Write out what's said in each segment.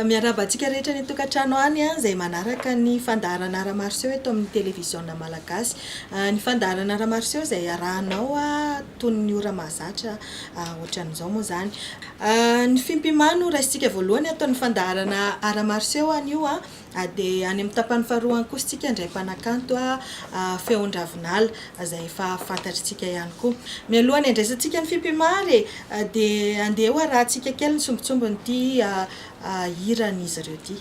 Miarabantsika rehetra ny tokantrano any izay manaraka ny fandaharana Aramarseo eto amin'ny télévision malagasy. Ny fandaharana Aramarseo izay arahanao toy ny ora mahazatra ohatran'izao moa zany. Ny fimpimano raisitsika voalohany ataon'ny fandaharana Aramarseo anio dia any amin'ny tapany faharoa kosa tsika indray mpanakanto feon-dravinala izay efa fantatritsika ihany koa. Mialohany andraisantsika ny fimpimary dia andeha ho arahantsika kely ny sombitsombin'ity hiran'izy ireo ty.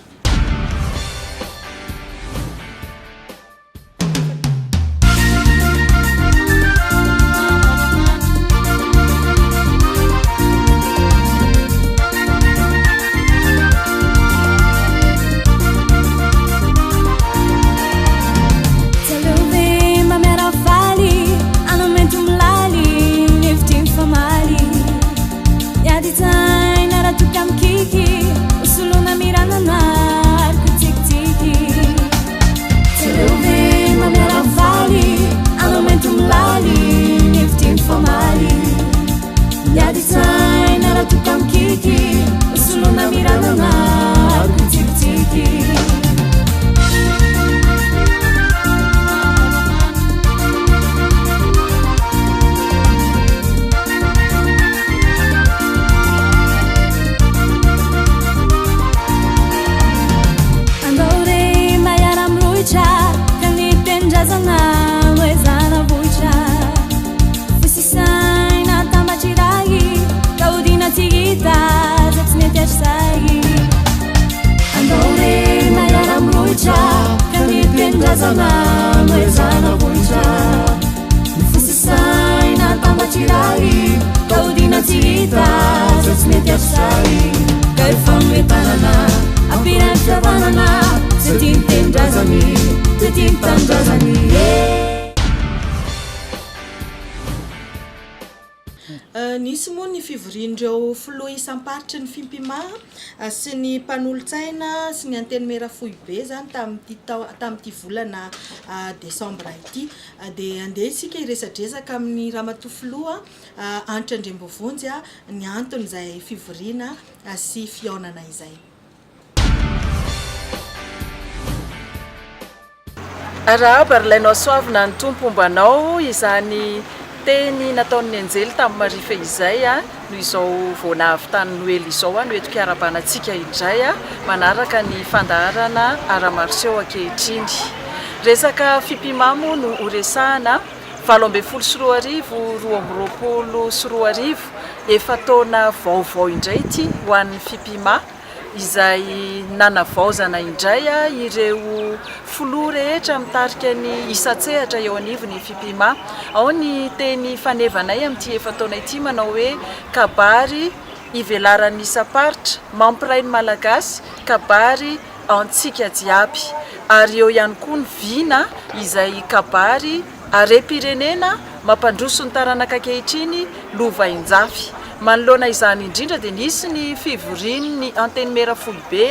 Nisy moa ny fivorian'ireo filoha isam-paritra ny fimpima sy ny mpanolontsaina sy ny anteny mera foibe zany tamin'ity volana desambra ity dia andeha isika iresadresaka amin'ny ramatoa filoha Anitra Andriambovonjy ny antony izay fivoriana sy fihaonana izay. Raha barlainao soavina ny tompombanao izany teny nataon'ny anjely tamin'ny marifa izay no izao voanavy tany Noely izao no eto kiarabanantsika indray manaraka ny fandaharana Aramarseo ankehitriny. Resaka fimpimamo no horesahana 7 sy 20 sy 20 efa taona vaovao indray ity ho an'ny fimpima izay nanavaozana indray ireo filoha rehetra mitarika ny isa-tsehatra eo anivon'ny fimpima. Ao ny teny fanevanay amin'ity efa taona ity manao hoe kabary ivelaran'ny isa-paritra mampiray ny malagasy kabary antsika jiaby, ary eo ihany koa ny vina izay kabary are-pirenena mampandroso ny taranaka ankehitriny lovainjafy. Manoloana izany indrindra dia nisy ny fivorian'ny anteny mera foibe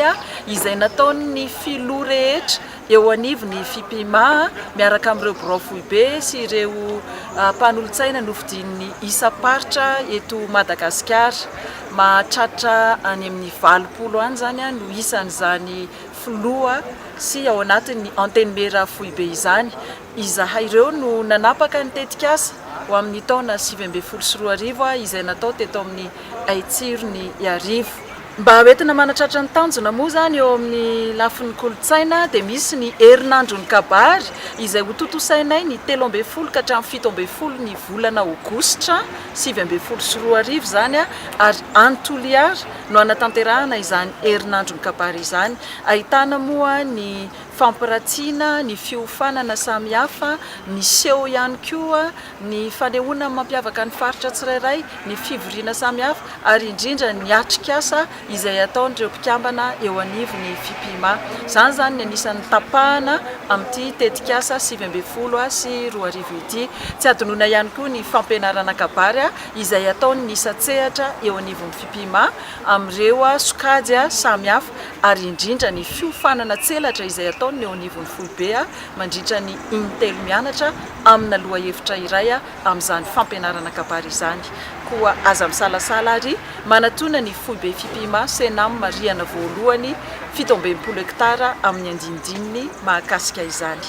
izay nataon'ny filoha rehetra eo anivon'ny fimpima miaraka amin'ireo birao foibe sy ireo mpanolontsaina nofidian'ny isa-paritra eto Madagasikara. Mahatratra any amin'ny 20 any zany no isan'izany filoha sy ao anatin'ny anteny mera foibe izany. Izahay ireo no nanapaka ny tetikasa ho amin'ny taona 7 sy 20 izay natao teto amin'ny Aitsirony Arivo. Mba hoentina manatratra ny tanjona moa zany eo amin'ny lafin'ny kolontsaina dia misy ny herinandron'ny kabary izay ho totosainay ny 13 ka hatramin'ny 17 ny volana Aogositra 7 sy 20 zany ary Antoliara no anatanterahana izany herinandron'ny kabary izany. Ahitana moa ny fampiratsiana, ny fiofanana samihafa, ny seho ihany koa, ny fanehoana mampiavaka ny faritra tsirairay, ny fivoriana samihafa ary indrindra ny atrikasa izay ataon'ireo mpikambana eo anivon'ny fimpima. Zany zany ny anisan'ny tapahana amin'ity tetikasa 17 sy 20 ity. Tsy adinoina ihany koa ny fampianarana kabary izay ataon'ny isa-tsehatra eo anivon'ny fimpima amin'ireo sokajy samihafa ary indrindra ny fiofanana tselatra izay taona eo anivon'ny foibe mandritra ny intelo mianatra amina loha hevitra iray amin'izany fampianarana kabary izany. Koa aza misalasala ary manatona ny foibe fipima senam mariana voalohany 17 hektara amin'ny andinidininy mahakasika izany.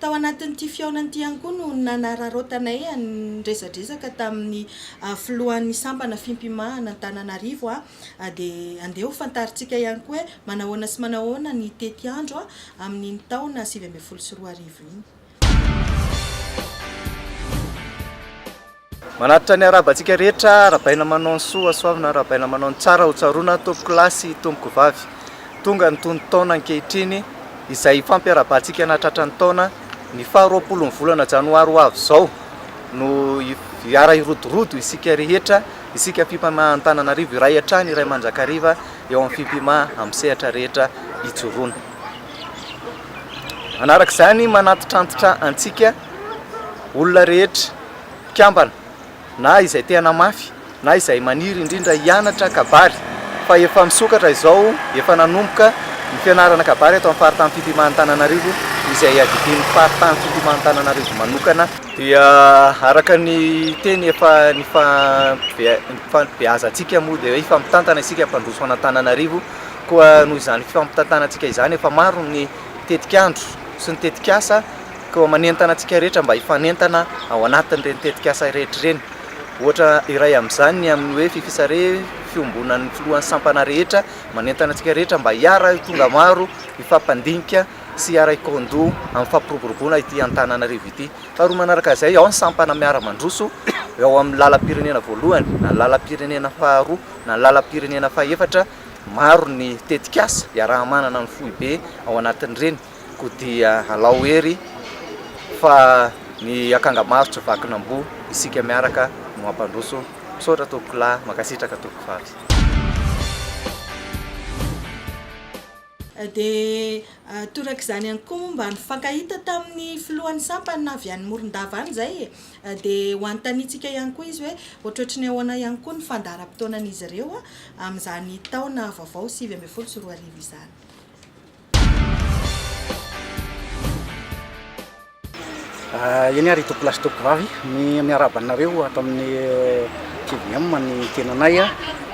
Tao anatin'ity fiaonan'ity ihany koa no nanararotanay resadresaka tamin'ny filohan'ny sampana fimpimahana Antananarivo dia andeha ho fantaritsika ihany koa hoe manahoana sy manahoana ny tety andro amin'ny taona 2024 iny. Manatitra ny arabantsika rehetra, rabaina manao ny soa soavina, rabaina manao ny tsara ho tsaroana tompo kilasy, tompo vavy. Tonga ny tony taona ankehitriny izay fampiarabantsika nahatratra ny taona ny 20 volana janoary ho avy izao no hiara irodorodo isika rehetra, isika fipimaha Antananarivo iray hatrany iray manjakariva eo amin'ny fipimaha amin'ny sehatra rehetra ijoroana. Manaraka izany manatitra antitra antsika olona rehetra kiambana na izay tena mafy na izay maniry indrindra hianatra kabary fa efa misokatra izao, efa nanomboka ny fianarana kabary eto amin'ny faritany fipimaha Antananarivo izay adidin'ny faritany fipimaha Antananarivo manokana dia araka ny teny efa ny fampibeazantsika moa dia efa mitantana isika mpandroso Antananarivo koa noho izany fampitantanantsika izany efa maro ny tetikandro sy ny tetikasa koa manentana antsika rehetra mba hifanentana ao anatin'ireny tetikasa rehetra ireny. Ohatra iray amin'izany amin'ny hoe fifisare fiombonan'ny filohan'ny sampana rehetra manentana antsika rehetra mba hiara tonga maro ifampandinika sy hiara ikondo amin'ny fampiroboroboana ity Antananarivo ity. Faharoa manaraka izay ao ny sampana miara-mandroso eo amin'ny lalam-pirenena voalohany na lalam-pirenena faharoa na lalam-pirenena fahaefatra maro ny tetikasa iaraha-manana ny foibe ao anatin'ireny koa dia alao hery fa ny akanga marotra vakinambo isika miaraka no ampandroso misaotra tokola makasitraka toko vavy. Dia toraka izany ihany koa mba nifankahita tamin'ny filohan'ny sampana avy any Morondava any izay dia ho antanitsika ihany koa izy hoe ohatrohatry ny ahoana ihany koa ny fandaharam-potoanan'izy ireo amin'izany taona vaovao 2024 izany. Eny ary tokolasy toko vavy ny miarabanareo ato amin'ny TVM ny tenanay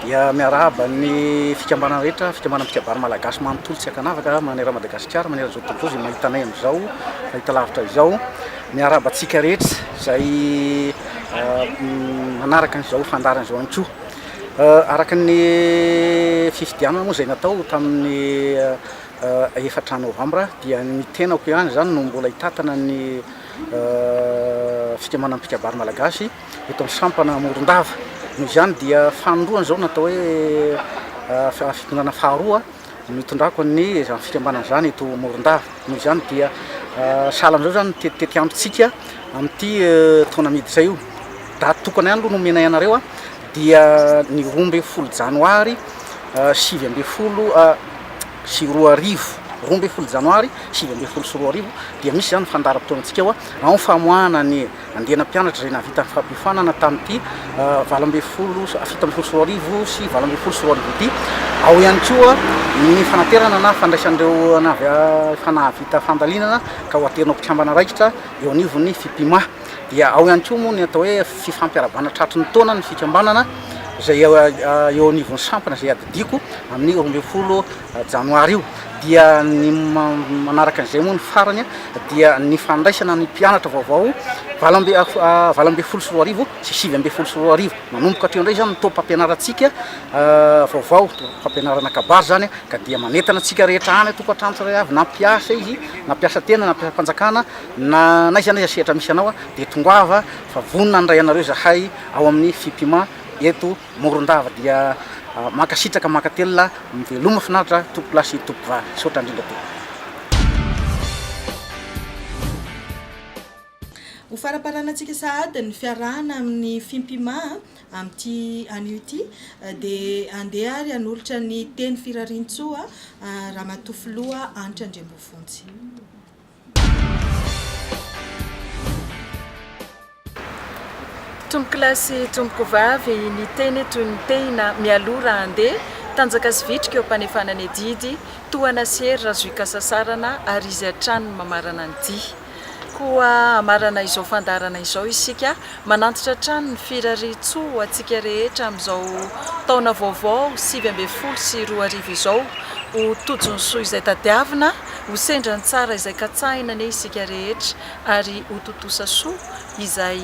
dia miaraba ny fikambana rehetra, fikambana pikabary malagasy manontolo tsy akanavaka manera Madagasikara manera zao tontolo izay mahitanay amin'izao mahita lavitra izao miaraba antsika rehetra izay manaraka an'izao fandaran'izao antsio araka ny fifidianana moa izay natao tamin'ny 4 novambra dia ny tenako ihany zany no mbola hitatana ny fikamana pikabary malagasy eto amin'ny sampana Morondava. Noho izany dia fanondroana zao natao hoe fitondrana faharoa mitondrako ny fikamana zany eto Morondava. Noho izany dia sahala amin'izao zany tetetiandrotsika amin'ity taona miditra io da tokana ihany aloha no menay anareo dia ny 12 janoary 2024 janoary 2024 dia misy zany fandaharam-potoanantsika eo ao ny famoahana ny andihana mpianatra izay navita ny fampifanana tamin'ity 17 sy 2024 ity ao ihany koa ny fanaterana na fandraisan'ireo fanavita fandalinana ka ho aterina mpikambana raikitra eo anivon'ny fipimaha dia ao ihany koa moa ny atao hoe fifampiarabana tratry ny taona ny fikambanana izay eo anivon'ny sampana izay adidiko amin'ny 12 janoary io dia ny manaraka an'izay moa ny farany dia ny fandraisana ny mpianatra vaovao 2024 sy 2024 manomboka hatreo indray zany ny topam-pampianarantsika vaovao fampianarana kabary zany ka dia manentana antsika rehetra any tokatrano tsiray avy na mpiasa izy na mpiasa tena na mpiasa mpanjakana na naiza naiza sehatra misy anao dia tongoava fa vonona ny ray anareo zahay ao amin'ny fipimaha eto Morondava dia makasitraka makatelona miveloma finaritra topolasy topovavy saotra indrindra tokoa. Ho faraparanantsika sahady ny fiarahana amin'ny fimpima amin'ity anio ity dia andeha ary hanolotra ny teny firarintsoa Ramatofiloha Anitra Andriambofontsy. Tompo kilasy tompoko vavy ny teny toy ny tena mialora andeha tanjaka sy vitrika eo mpanefanany edidy tohana sery razoikasasarana ary izy atrano mamarana ny dia koa amarana izao fandarana izao isika manantitra trano ny firaritso atsika rehetra amin'izao taona vaovao 2020 sy 2020 izao ho tojony soa izay tadiavina ho sendrany tsara izay katsahina ne isika rehetra ary ho totosa soa izay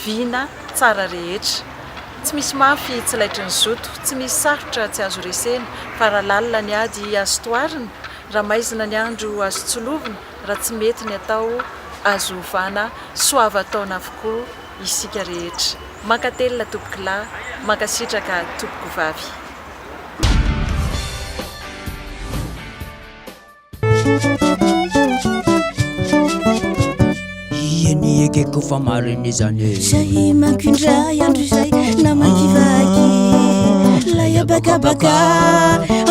vina tsara rehetra tsy misy mafy tsy laitry ny zoto tsy misy sarotra tsy azo resena fa raha lalina ny ady azo toarina raha maizina ny andro azo tsolovina raha tsy mety ny atao azo ovana soava taona avokoa isika rehetra mankatelina tompoko lahy mankasitraka tompoko vavy ienike kofa mariny zany zay mankindray andro zay namakivaky laya bakabaka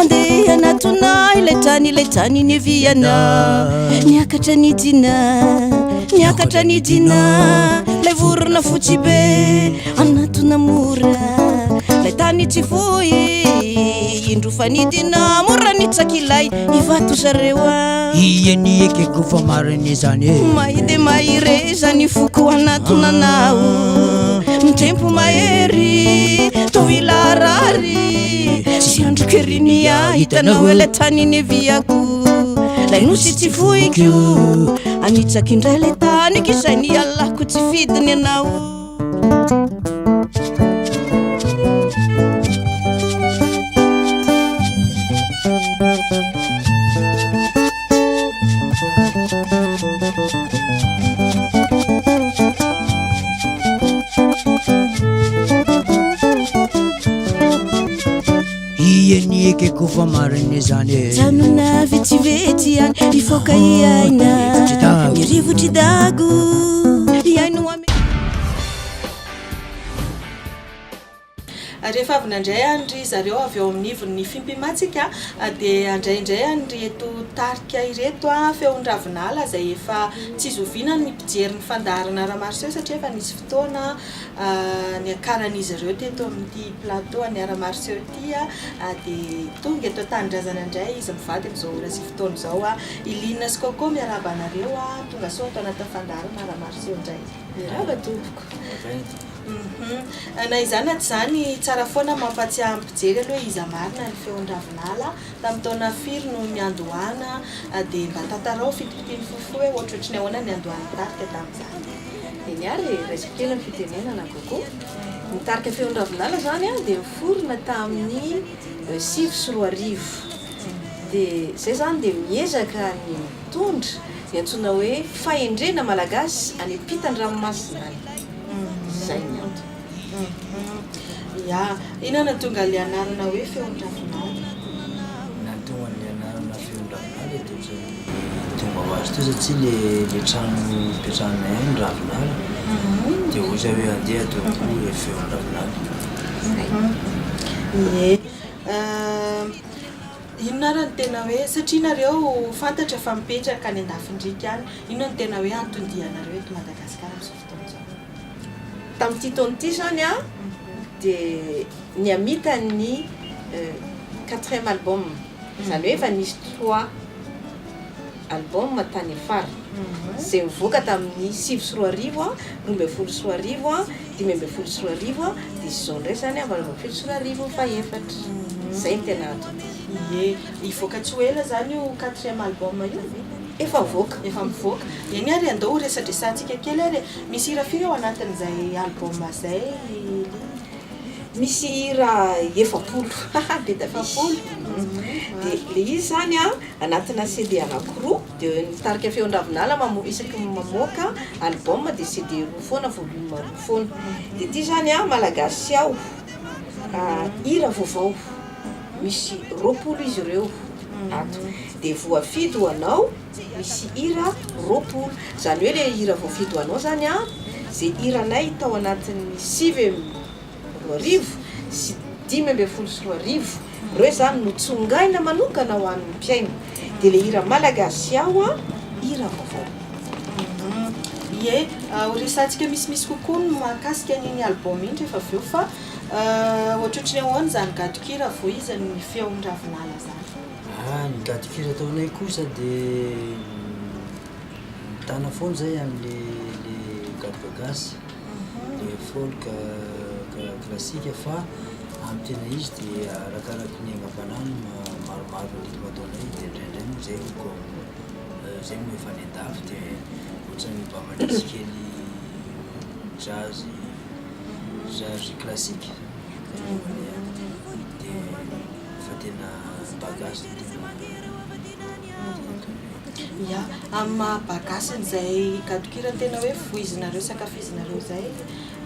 andeha anatonay ilay tany neviana niakatra nidina lay vorona fotsy be anatona mora lay tany tsy foy indro fanidina mora nitsakilay ivato zareoa ienike kofa mariny zany mai de maire zany foko anatonanao mitempo mahery to ilarary tsy andro kerinia hitanao ele tany neviako lay nosy tsy foiko anitsakindray le tany kizay ny alako tsy fidiny anao ienike kofa mariny zany janona vetsivetsy any ifoka iaina irivotry dago iaino rehefa avy nandray andry zareo avy eo amin'ny ivony fimpimatsika dia andraindray andry eto tarika ireto feon-dravinala zay efa tsy zoviana ny mpijery ny fandarana Aramarseo satria efa nisy fotoana ny akaran'izy ireo teto amin'ity plateau any Aramarseo ity dia tonga eto tandrazana indray izy mivady amin'izao ora sy fotoana izao ilina sy koko miarabanareo tonga so atao anatin'ny fandarana Aramarseo indray miraba tompoko na izany aty zany tsara foana mampatsiahy mpijery aloha iza marina ny feon-dravinala tamin'ny taona firy no niandohana dia mba tantarao fitipitiny fofo hoe ohatrohatry ny ahoana ny andohany tarika tamin'izany Niary resaka kely amin'ny fitenenana koko nitarika feon-dravinala zany dia niforona tamin'ny 2020 dia zay zany dia miezaka ny mitondra ny antsoina hoe fahendrena malagasy any ampitan-dranomasina zay ny antony ya inona tonga le anarana hoe feon-dravinala natonga le anarana feon-dravinala tonga ho azy teo satsia le trano petrahanay ny ravinala dia oza hoe andeha atao koa le feon-dravinala ie inona raha ny tena hoe satria nareo fantatra fa mipetraka any andafindrika any inona ny tena hoe antondianareo eto Madagasikara amin'izao fotoana izao tamin'ity taona ity zany dia niamita ny 4e album zany hoe efa nisy 3 album tany afara zay mivoaka tamin'ny 2020 2021 2022 dia zao ndray zany 2022 fa efatra zay ny tena antony ie ivoaka tsy ho ela zany io 4e album io efa mivoaka eny ary andao resadresantsika kely ary misy hira firy ao anatin'izay album zay misy hira 70 be tafapolo dia le izy zany anatina CD anankiroa dia nitarika feon-dravinala isaky mamoaka album dia CD roa foana volume roa foana dia ity zany malagasy ao hira vaovao misy 20 izy ireo ato dia voafidy ho anao misy hira 20 zany hoe le hira voafidy ho anao zany zay hiranay tao anatin'ny 2020 sy 2022 reo zany notsongaina manokana ho an'ny mpiaina dia le hira malagasy ao hira vaovao Ie, horesantsika misimisy kokoa no mahakasika an'iny album iny rehefa avy eo fa ohatrohatrany ahoana zany gadokira voizany ny feon-dravinala zany. Ny gadokira ataonay kosa dia mitana foana zay amin'ny gadaka gasy, le folk klasika fa amin'ny tena izy dia arakaraky ny aingam-panany maromaro ritme ataonay dia indraindray moa zay ko zay moa efa ny andafy dia ohatrany mba manisy kely jazz classique dia fa tena bagasy ia amin'ny mahabagasiny zay gadokira tena hoe foizinareo sakafizinareo zay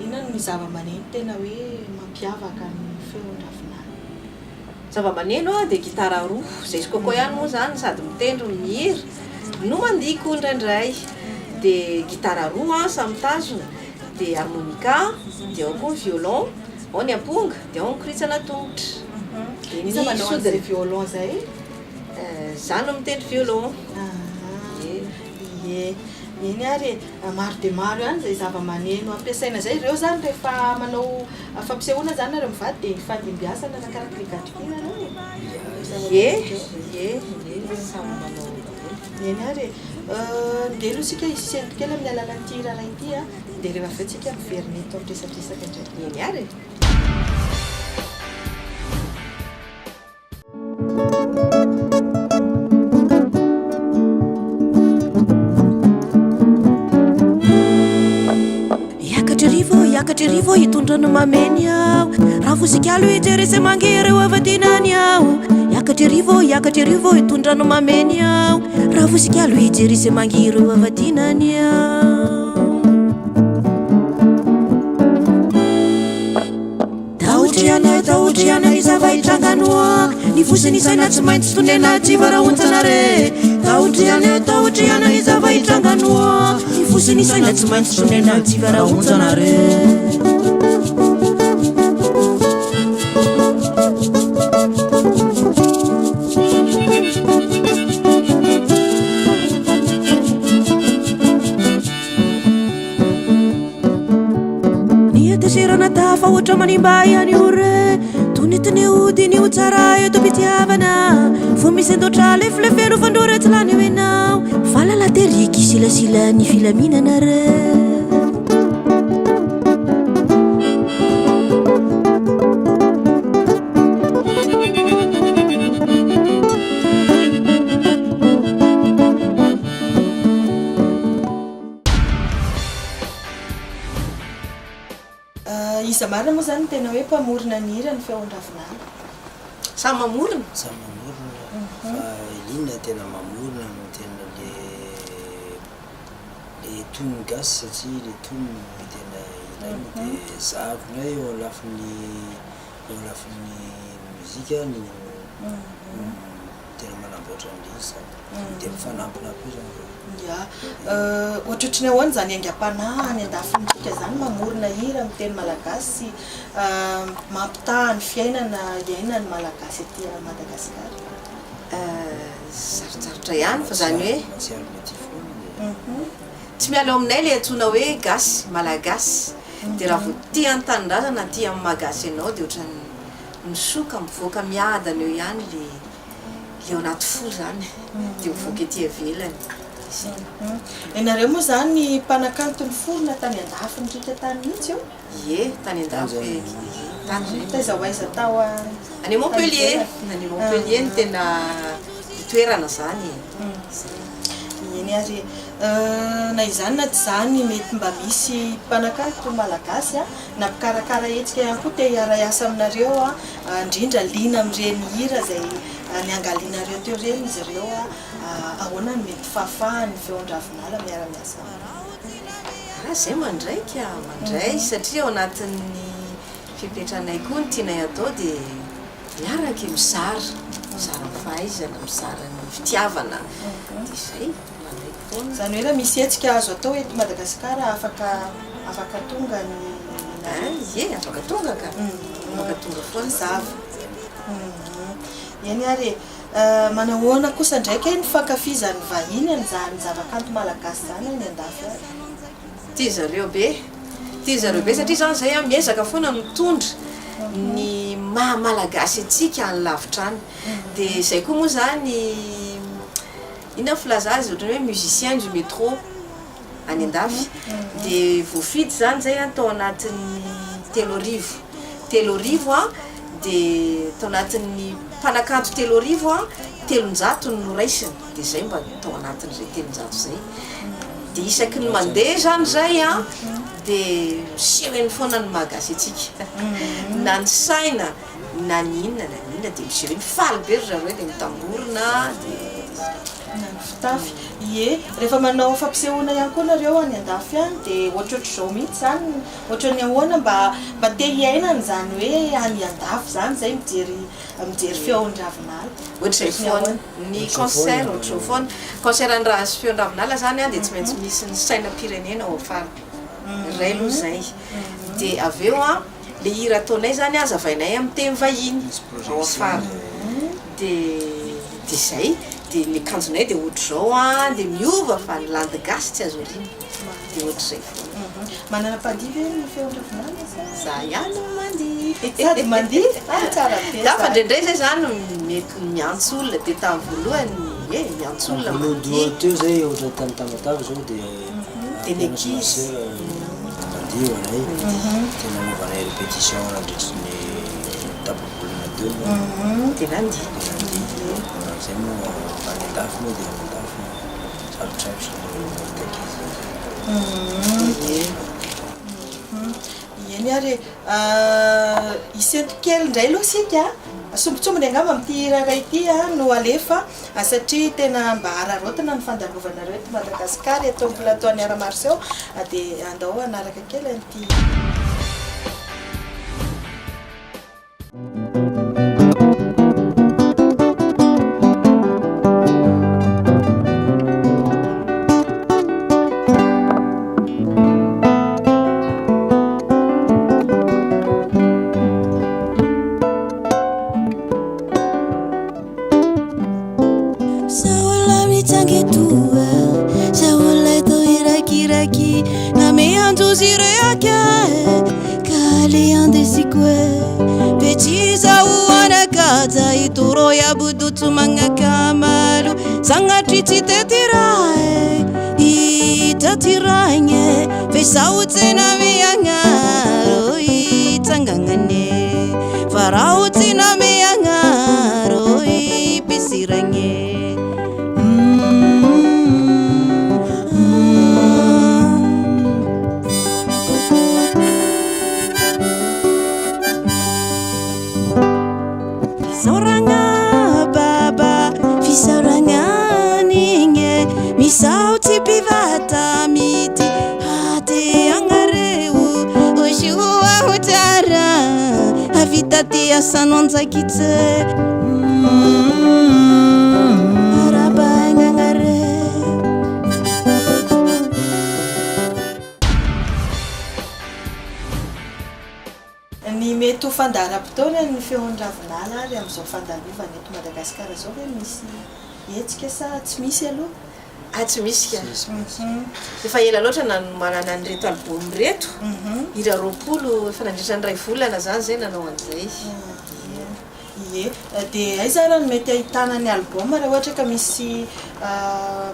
inona ny zava-maneno tena hoe mampiavaka ny feon-dravinala. Zava-maneno dia gitara roa zay izy kokoa ihany moa zany sady mitendry mihira no mandiko indraindray dia gitara roa samy tazona dia harmonica dia ao koa violon ao ny amponga dia ao ny koritsana tongotra. Iza manao an'izay violon zay? Zany no mitendry violon. Ie, iny ary maro dia maro ihany zay zava-maneno ampiasaina zay. Ireo zany rehefa manao fampisehoana zany nareo mivady dia mifandimbiasana arakaraky ny gadokira nareo. Ie, samy manao. Iny ary dia aloha isika hisendo kely amin'ny alalan'ity raharaha ity dia rehefa avy eo tsika miverina eto ampiresapitresaka indray. Iny ary. Iakatra rivo hitondrano mameny aho raha vozikalo hijerese mangereo avadinany aho. Iakatra rivo hitondrano mameny aho raha vozikalo hijerese mangereo avadinany aho. Tahotriana izava hitranganoa ny vosinisaina tsy maintsy tonena tivara onjanare. Tahotriana izava hitranganoa ny vosinisaina tsy maintsy tonena tivara onjanare. Niatesirana tafa ohatra manimba ihany io re tonetiny ody ny otsara eto mpitiavana vo misy andotra lefilefeno fandora tsy lany eo enao falalateriky silasila ny filaminana re. Iza marina moa zany tena hoe mpamorona ny hira ny feon-dravinala. Samy mamorona? Samy mamorona fa Elina tena mamorona no tena le tonony gasy satria le tonony tena ilaina dia zavona eo alafin'ny muzika ny tena manamboatra an'izy dia mifanampina koa zany. Ia, ohatrohatrany ahoana zany aingam-panahy any andafintsika zany mamorona hira amin'ny teny malagasy mampitaha ny fiainana iainany malagasy etỳ Madagasikara. Sarotsarotra ihany fa zany hoe tsy miala aminay le antsoina hoe gasy malagasy dia raha vo tia an-tanindrazana tia amin'ny magasy ianao dia ohatrany misoka mivoaka miadana eo ihany le ao anaty fo zany dia mivoaka etỳ ivelany. Ianareo moa zany ny mpanakanto ny forona tany andafy nyrika tany mihitsy io? Ie, tany andafy tany taiza ho aiza tao any Montpellier ny tena toerana zany. Iny ary na izany na tsy zany mety mba misy mpanakanto malagasy na mpikarakara hetsika ihany koa te hiara-iasa aminareo indrindra liana amin'ireny hira zay niangalianareo teo reny izy ireo ahoana ny mety fahafahany feon-dravinala miara-miasa. Zay mandray satria ao anatin'ny fipetranay koa ny tianay atao dia miaraka mizara fahaizana mizara ny fitiavana dia zay mandray foana. Zany hoe raha misy hetsika azo atao eto Madagasikara afaka tonga ny ie afaka tonga ka afaka tonga foana zava. Eny ary manahoana kosa ndraiky ny fankafizan'ny vahiny an'izany zava-kanto malagasy zany any andafy ary. tia zareo be satria zany zay miezaka foana mitondra ny mahamalagasy atsika any lavitra any dia zay koa moa zany ina filaza azy ohatran'ny hoe musicien du métro any andafy dia voafidy zany zay tao anatin'ny telo arivo dia tao anatin'ny mpanakanto 3 arivo 300 no raisiny dia zay mba tao anatin'izay 300 zay dia isaky ny mandeha zany zay dia miseheny foana ny malagasy atsika na ny saina na ny inona dia miseheny faly be ry zareo dia mitamborona na ny fitafy rehefa manao fampisehoana ihany koa nareo any andafy any dia ohatrohatr'izao mihitsy zany ohatran'ny ahoana mba te hiainana zany hoe any andafy zany zay mijery feon-dravinala ohatr'izay foana ny concert ohatr'izao foana concert ny raha sy feon-dravinala zany dia tsy maintsy misy ny sainam-pirenena ao afara ray aloha zay dia avy eo le hira ataonay zany azavainay amin'ny teny vahiny ao afara dia zay dia ny akanjonay dia ohatr'izao dia miova fa ny landy gasy tsy azo orina dia ohatr'izay foana manana mpadihy ve ny feon-dravinala za ihany no mandihy sady mandihy tsara be za fa indraindray zay zany mety miantso olona dia tamin'ny voalohany miantso olona mandihy teo zay ohatra tamin'ny tamatavy zao dia ny ankizy mandihy anay dia nanaovanay répétition nandritry ny tapabolana teo dia nandihy zay moa any andafy moa dia any andafy sarotsarotry eny ary isento kely indray aloha sika sombitsombony angamba amin'ity hiraray ity no alefa satria tena mba hararotana ny fandalovana reo eto Madagasikara eto plateau ny Ara-Marseo dia andao anaraka kely an'ity Sangatrici tetirae itatiranye fesautsena meyangaro itangangane farautsena meyangaro ipisiranye sauti pivata miti hati angareu ushua hutara havitati asanonza kitse araba ngangare ny mety ho fandaharam-potoana ny feon-dravinala ary amin'izao fandalovana eto Madagasikara zao hoe misy hetsika sa tsy misy aloha tsy misy ka efa ela loatra manana nyreto album reto hira 20 efa nandritra ny 2 volana zany zay nanao an'izay dia aiza raha no mety ahitana ny album raha ohatra ka misy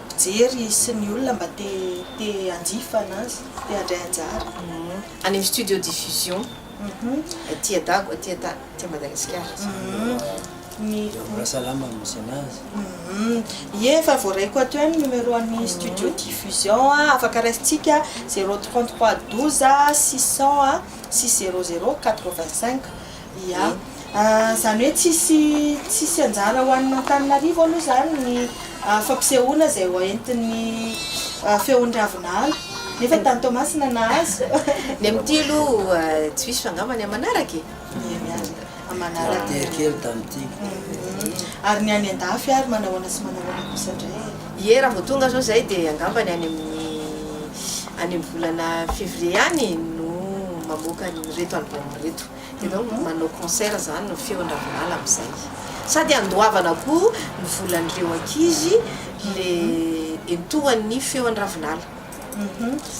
mpijery sy ny olona mba te anjifa anazy te handray anjara any amin'ny studio diffusion tia dago tia Madagasikara salama misy anazy efa voaraiko ato any numéro an'ny studio diffusion afaka raisitsika 033 12 600 600 85 zany hoe tsisy anjara ho an'ny Antananarivo aloha zany ny fampisehoana zay ho entin'ny feon-dravinala nefa tany Tomasina nahazo ny amin'ity aloha tsy misy fangamba ny amanaraky amanaraky tamin'ity ary ny any andafy ary manahoana sy manahoana kosa indray raha vao tonga zao zay dia angamba ny any amin'ny volana février any no mamoaka ny reto album reto dia donc manao concert zany no feon-dravinala amin'izay sady andoavana koa ny volan'ireo ankizy le entohan'ny feon-dravinala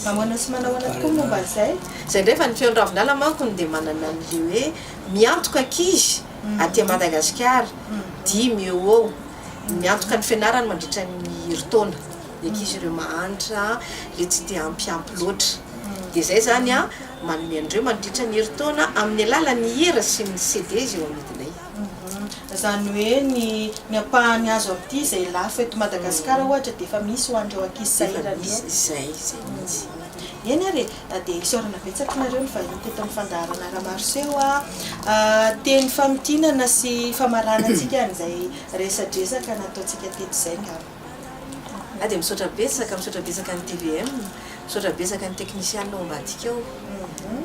mamoana sy manahoana tokoa momba zay zay ndray fa ny feon-dravinala manko dia manana an'le hoe miantoka ankizy aty Madagasikara 5 eo miantoka ny fianarany mandritra ny herintaona ny ankizy ireo mahantra le tsy dia ampiampy loatra dia zay zany a manome andreo mandritra ny herintaona amin'ny alalan'ny hira sy ny CD izy eo amidinay zany hoe ny ampahany azo amin'ity zay lafo eto Madagasikara ohatra dia efa misy ho andreo ankizy sahirana zay mihitsy eny ary dia isaorana betsaka nareo ny vahiny teto amin'ny fandaharana Ramarseau teny famitinana sy famarana antsika an'izay resadresaka nataontsika teto izay ngamba dia misaotra betsaka ny TVM misaotra betsaka ny teknisianina ao ambadika ao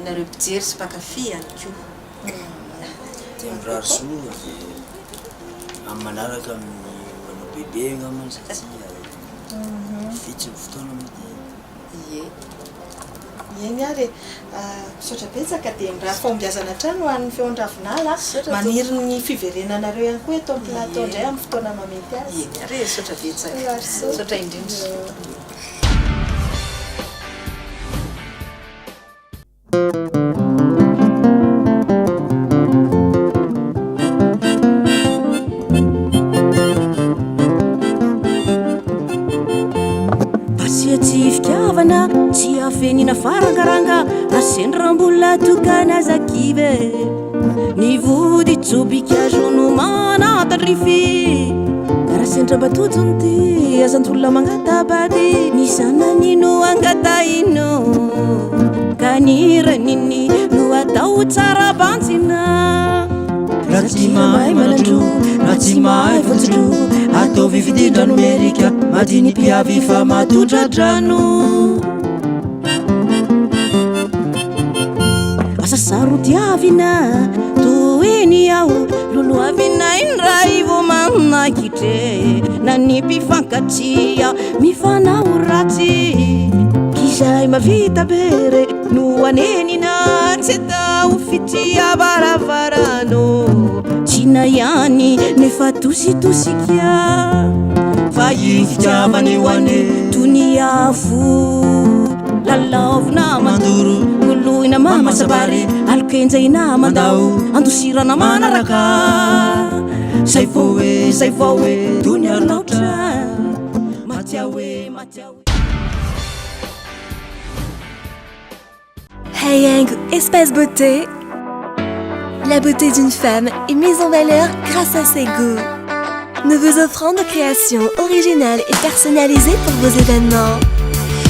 nareo mpijery sy mpakafy ihany koa dia mirary soa amin'ny manaraka amin'ny manao bebe ngamany satria vitsy ny fotoana ie eny ary misaotra betsaka dia mirary fahombiazana hatrany ho an'ny feon-dravinala maniry ny fiverenanareo ihany koa eto amin'ny plateau indray amin'ny fotoana mamety azy eny ary misaotra betsaka misaotra indrindra tsy afenina farangaranga asendrambola tokana zakive ny vody tsobikazono manatadrify karasendrambatotony ty azantola mangatabady ny zananino angataino kaniraniny no atao tsara bantsina ratsy mahay manandro ratsy mahay fotsodro atao vividindra nomerika madiny mpiavy fa matodradrano sasarotiavina toeny aho loloavina indray vo manakitre na ny mpifankatsia mifanao ratsy kizay mavita bere no anenina tsy atao fitia baravarano tsy na ihany nefa tositosikia fa ifitiavany ho ane tony afo lalavina mandoro oloina mamasabary alokenjaina mandao andosirana manaraka zay vao hoe tony arolaotra matya hoe Hayango Espace Beauté. La beauté d'une femme est mise en valeur grâce à ses goûts. Nous vous offrons nos créations originales et personnalisées pour vos événements.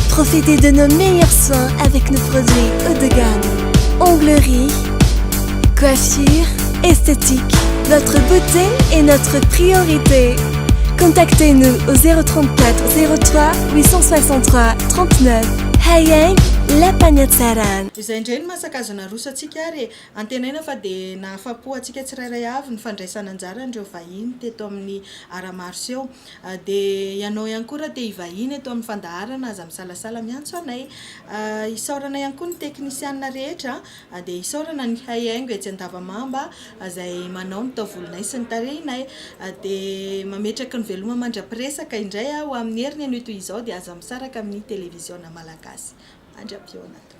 Profitez de nos meilleurs soins avec nos produits haut de gamme. Onglerie, coiffure, esthétique. Notre beauté est notre priorité. Contactez-nous au 034 03 863 39. Hayang, la Pagnatsaran. Izay indray no masakazona roso atsika ary antenaina fa dia nahafapo atsika tsirairay avy ny fandraisana anjara andreo vahiny teto amin'ny Ramarseau dia ianao ihany koa raha te hivahiny eto amin'ny fandaharana aza misalasala miantso anay isaorana ihany koa ny teknisianina rehetra dia isaorana ny Hayango etsy Andavamamba izay manao ny taovolonay sy ny tarehinay dia mametraka ny veloma mandra-piresaka indray ho amin'ny heriny an'ito izao dia aza misaraka amin'ny televisiona malagasy. Andra-piona.